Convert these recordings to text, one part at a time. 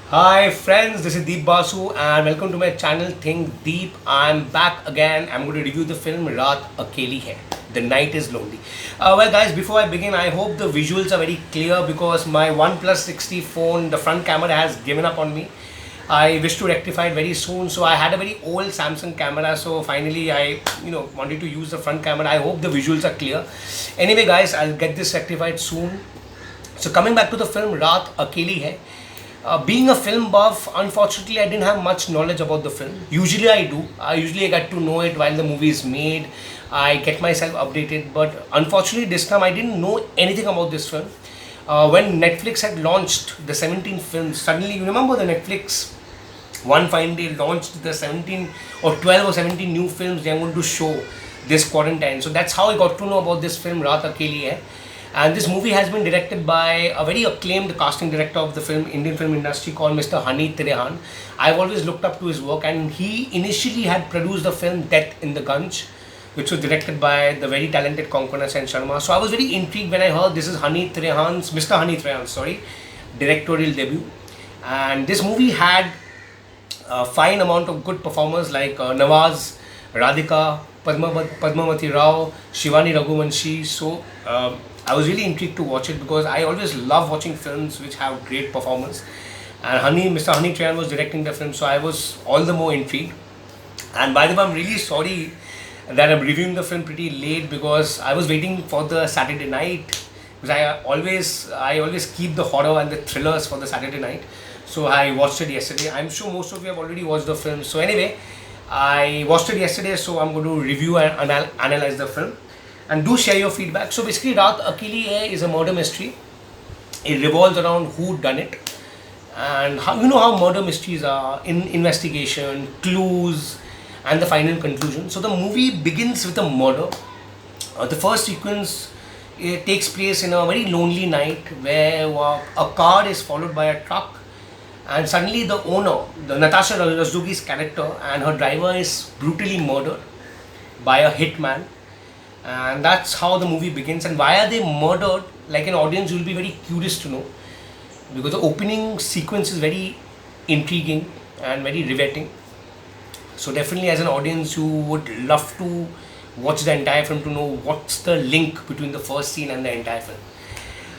Hi friends, this is Deep Basu and welcome to my channel Think Deep. I'm back again. I'm going to review the film Raat Akeli Hai. The Night is Lonely. Well guys, before I begin, I hope the visuals are very clear because my OnePlus 60 phone, the front camera has given up on me. I wish to rectify it very soon. So I had a very old Samsung camera. So finally I wanted to use the front camera. I hope the visuals are clear. Anyway guys, I'll get this rectified soon. So coming back to the film Raat Akeli Hai. Being a film buff, unfortunately, I didn't have much knowledge about the film. Usually, I do. I usually get to know it while the movie is made. I get myself updated, but unfortunately, this time I didn't know anything about this film. When Netflix had launched the 17 films, suddenly you remember the Netflix one fine day launched the 17 or 12 or 17 new films they are going to show this quarantine. So that's how I got to know about this film Raat Akeli Hai. And this movie has been directed by a very acclaimed casting director of the film Indian film industry called Mr. Hani Trehan. I've always looked up to his work, and he initially had produced the film Death in the Gunj, which was directed by the very talented Konkona Sen Sharma. So I was very intrigued when I heard this is Mr. Hani Trehan's, directorial debut. And this movie had a fine amount of good performers like Nawaz, Radhika, Padmavati Rao, Shivani Raghuvanshi. So I was really intrigued to watch it because I always love watching films which have great performance. And Mr. Hani Trehan was directing the film, so I was all the more intrigued. And by the way, I'm really sorry that I'm reviewing the film pretty late because I was waiting for the Saturday night because I always keep the horror and the thrillers for the Saturday night. So I watched it yesterday. I'm sure most of you have already watched the film. So anyway, I watched it yesterday, so I'm going to review and analyze the film. And do share your feedback. So basically, Raat Akeli Hai is a murder mystery. It revolves around who done it, and how how murder mysteries are in investigation, clues, and the final conclusion. So the movie begins with a murder. The first sequence takes place in a very lonely night where a car is followed by a truck, and suddenly the owner, the Natasha Razdugi's character, and her driver is brutally murdered by a hitman. And that's how the movie begins. And why are they murdered? Like an audience, you'll be very curious to know because the opening sequence is very intriguing and very riveting. So definitely, as an audience, you would love to watch the entire film to know what's the link between the first scene and the entire film.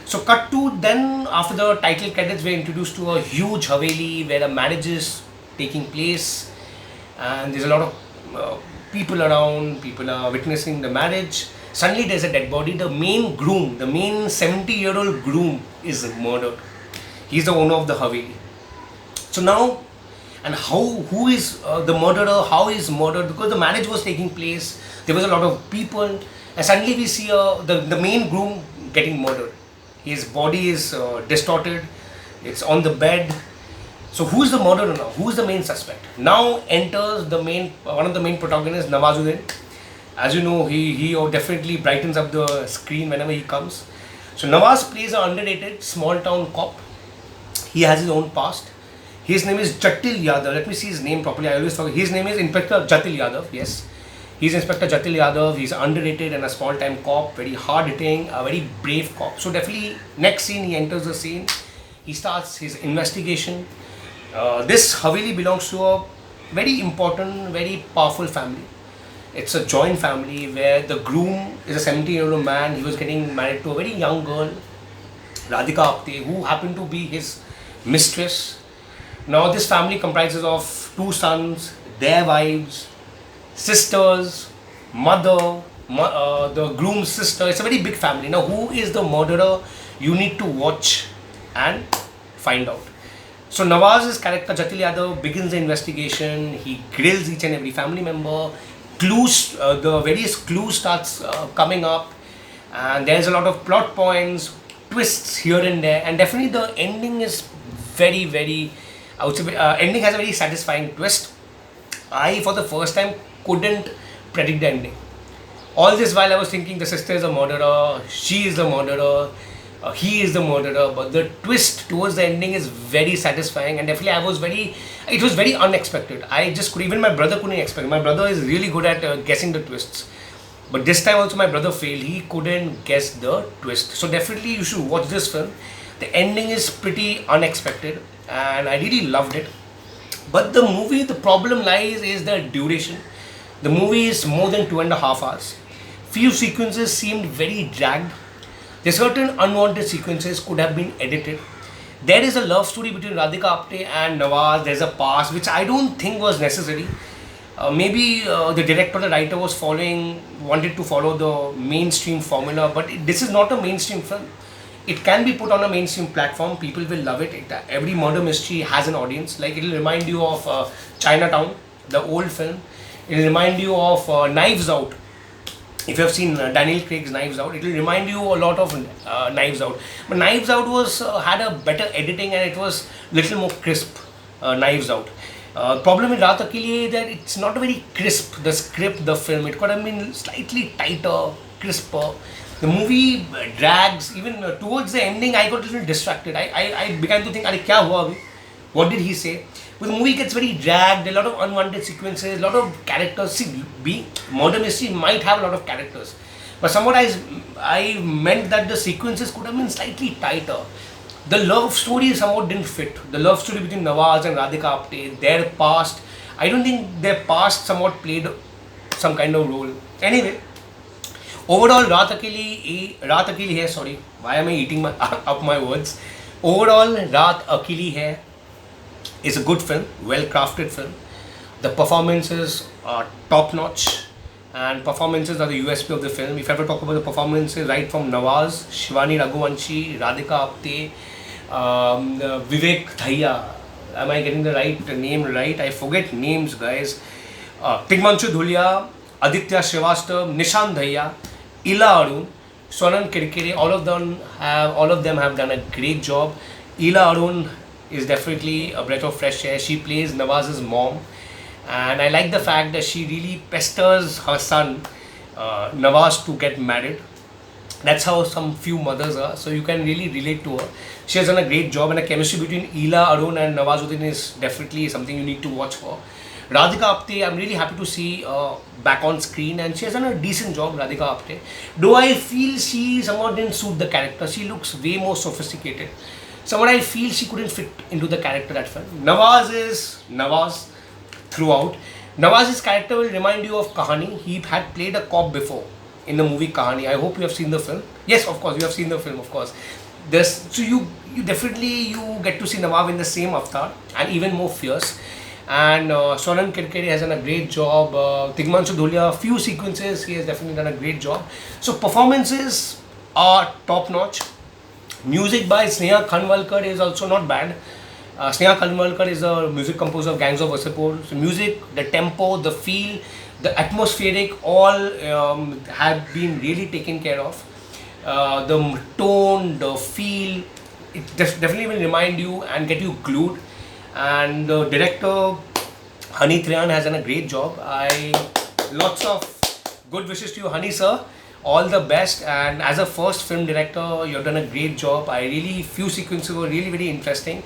So cut to then after the title credits, we're introduced to a huge haveli where a marriage is taking place, and there's a lot of people around. People are witnessing the marriage. Suddenly, there's a dead body. The main groom, the main 70-year-old groom, is murdered. He's the owner of the haveli. So now, and who is the murderer? How is murdered? Because the marriage was taking place, there was a lot of people, and suddenly we see the main groom getting murdered. His body is distorted. It's on the bed. So who is the murderer now? Who is the main suspect? Now enters one of the main protagonists, Nawazuddin. As you know, he definitely brightens up the screen whenever he comes. So Nawaz plays an underrated small town cop. He has his own past. His name is Jatil Yadav. Let me see his name properly. I always forget. His name is Inspector Jatil Yadav. Yes. He's Inspector Jatil Yadav. He's underrated and a small time cop, very hard hitting, a very brave cop. So definitely next scene he enters the scene. He starts his investigation. This Haveli belongs to a very important, very powerful family. It's a joint family where the groom is a 70-year-old man. He was getting married to a very young girl, Radhika Apte, who happened to be his mistress. Now, this family comprises of two sons, their wives, sisters, mother, the groom's sister. It's a very big family. Now, who is the murderer? You need to watch and find out. So Nawaz's character Jatil Yadav begins the investigation. He grills each and every family member. The various clues starts coming up, and there's a lot of plot points, twists here and there, and definitely the ending is very, very. I would say ending has a very satisfying twist. I, for the first time, couldn't predict the ending. All this while I was thinking the sister is a murderer, she is the murderer, he is the murderer, but the twist towards the ending is very satisfying, and definitely it was very unexpected. Even my brother couldn't expect. My brother is really good at guessing the twists. But this time also my brother failed. He couldn't guess the twist. So definitely you should watch this film. The ending is pretty unexpected. and I really loved it. But the movie, the problem lies is the duration. The movie is more than 2.5 hours. Few sequences seemed very dragged. There certain unwanted sequences could have been edited. There is a love story between Radhika Apte and Nawaz. There's a past which I don't think was necessary. Maybe the director, the writer wanted to follow the mainstream formula, but this is not a mainstream film. It can be put on a mainstream platform. People will love it. Every murder mystery has an audience. Like, it will remind you of Chinatown, the old film. It will remind you of Knives Out. If you have seen Daniel Craig's Knives Out, it will remind you a lot of Knives Out. But Knives Out was had a better editing and it was little more crisp. Knives Out. Problem with Raat Akeli is that it's not very crisp. The script, the film, it could have been slightly tighter, crisper. The movie drags. Even towards the ending, I got a little distracted. I began to think, "Arey, kya hua abhi? What did he say?" But the movie gets very dragged. A lot of unwanted sequences, a lot of characters. See, murder mystery might have a lot of characters, but somewhat I meant that the sequences could have been slightly tighter. The love story somewhat didn't fit. The love story between Nawaz and Radhika Apte, their past, I don't think their past somewhat played some kind of role. Anyway, overall, Raat Akeli Hai, sorry, why am I eating up my words? Overall, Raat Akeli Hai is a good film, well-crafted film. The performances are top-notch, and performances are the USP of the film. If I ever talk about the performances, right from Nawaz, Shivani Raghuvanshi, Radhika Apte, Vivek Dhaiya, am I getting the name right? I forget names, guys. Tigmanshu Dhulia, Aditya Srivastava, Nishan Dhaiya, Ila Arun, Sonam Kirkire, all of them have done a great job. Ila Arun is definitely a breath of fresh air. She plays Nawaz's mom, and I like the fact that she really pesters her son Nawaz to get married. That's how some few mothers are, so you can really relate to her. She has done a great job, and the chemistry between Ila Arun and Nawazuddin is definitely something you need to watch for. Radhika Apte, I'm really happy to see back on screen, and she has done a decent job, Radhika Apte. Though I feel she somewhat didn't suit the character. She looks way more sophisticated. Somewhat I feel she couldn't fit into the character that film. Nawaz is Nawaz throughout. Nawaz's character will remind you of Kahani. He had played a cop before in the movie Kahani. I hope you have seen the film. Yes, of course, you have seen the film, of course. So you definitely get to see Nawaz in the same avatar and even more fierce. And Sonam Kirkire has done a great job. Tigmanshu Dhulia, few sequences, he has definitely done a great job. So performances are top notch. Music by Sneha Khanwalkar is also not bad. Sneha Khanwalkar is a music composer of Gangs of Wasseypur. So music, the tempo, the feel, the atmospheric, all have been really taken care of. The tone, the feel, it definitely will remind you and get you glued. And the director Hani Trian has done a great job. Lots of good wishes to you, Hani sir. All the best, and as a first film director, you've done a great job. Few sequences were really very interesting,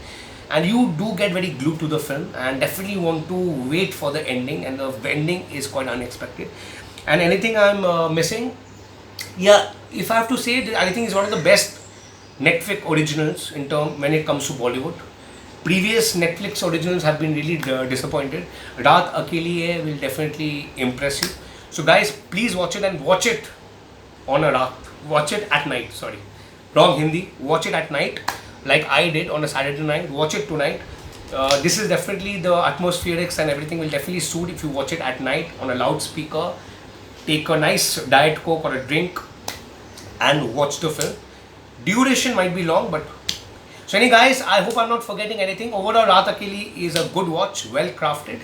and you do get very glued to the film, and definitely want to wait for the ending, and the ending is quite unexpected. And anything I'm missing? Yeah, if I have to say, I think it's one of the best Netflix originals when it comes to Bollywood. Previous Netflix originals have been really disappointed. Raat Akeli Hai will definitely impress you. So guys, please watch it, and watch it on a raat. Watch it at night, sorry. Wrong Hindi. Watch it at night like I did on a Saturday night. Watch it tonight. This is definitely the atmospherics and everything will definitely suit if you watch it at night on a loudspeaker. Take a nice Diet Coke or a drink and watch the film. Duration might be long, but so anyway guys, I hope I'm not forgetting anything. Overall, Raat Akeli is a good watch, well crafted,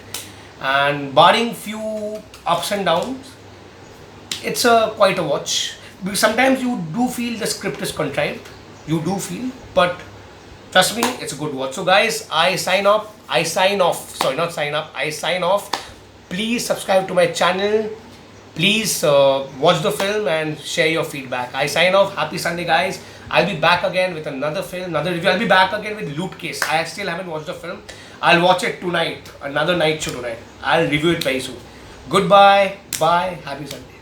and barring few ups and downs, it's quite a watch. Because sometimes you do feel the script is contrived, but trust me, it's a good watch. So guys, I sign off. Please subscribe to my channel. Please watch the film and share your feedback. I sign off. Happy Sunday, guys. I'll be back again with another film, another review. I'll be back again with Loot Case. I still haven't watched the film. I'll watch it tonight. Another night show tonight. I'll review it very soon. Goodbye. Bye. Happy Sunday.